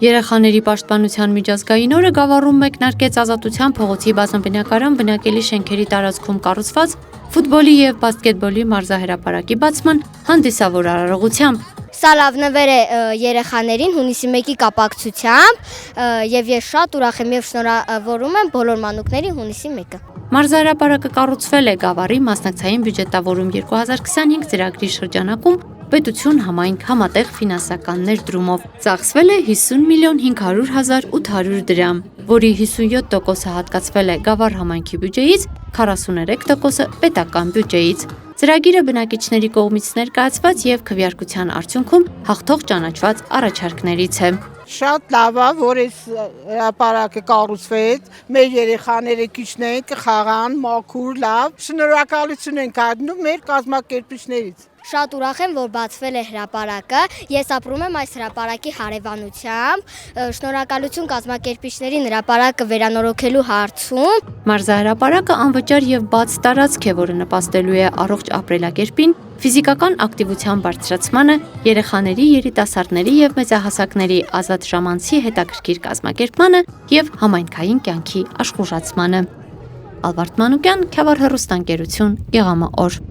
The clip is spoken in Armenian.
Երեխաների պաշտպանության միջազգային օրը Գավառում մեկնարկեց Ազատության փողոցի բազմաբնակարան բնակելի շենքերի տարածքում կառուցված ֆուտբոլի և բասկետբոլի մարզահրապարակի բացման հանդիսավոր արարողությամբ։ Սա լավ նվեր է երեխաներին հունիսի 1-ի կապակցությամբ և ես շատ ուրախ եմ և շնորհավորում եմ բոլոր մանուկներին հունիսի 1-ը։ Մարզահրապարակը կառուցվել է Գավառի մասնակցային բյուջետավորում 2025 ծրագրի շրջանակում պետություն համայնք համատեղ ֆինանսական ներդրումով։ Ծախսվել է 50 միլիոն 500 հազար 800 դրամ, որի 57%-ը հատկացվել է Գավառ համայնքի բյուջեից, 43%-ը պետական բյուջեից։ Ծրագիրը բնակիչների կողմից ներկայացված և քվեարկության արդյունքում հաղթող ճանաչված առաջարկներից է։ Շատ լավ է, որ այս հրապարակը կառուցվեց, մեր երեխաները քիչն կխաղան, մաքուր, լավ։ Շնորհակալություն ենք հայտնում մեր կազմակերպիչներից։ Շատ ուրախ եմ, որ բացվել է հրապարակը, ես ապրում եմ այս հրապարակի հարևանությամբ, շնորհակալություն կազմակերպիչներին հրապարակը վերանորոգելու հարցում։ Մարզահրապարակը անվճար և բաց տարածք է, որը նպաստելու է առողջ ապրելակերպին, ֆիզիկական ակտիվության բարձրացմանը, երեխաների, երիտասարդների և մեծահասակների ազատ ժամանցի հետաքրքիր կազմակերպմանը և համայնքային կյանքի աշխուժացմանը։ Ալբարդ Մանուկյան, Քյավառ հեռուստաընկերություն, Եղամը օր։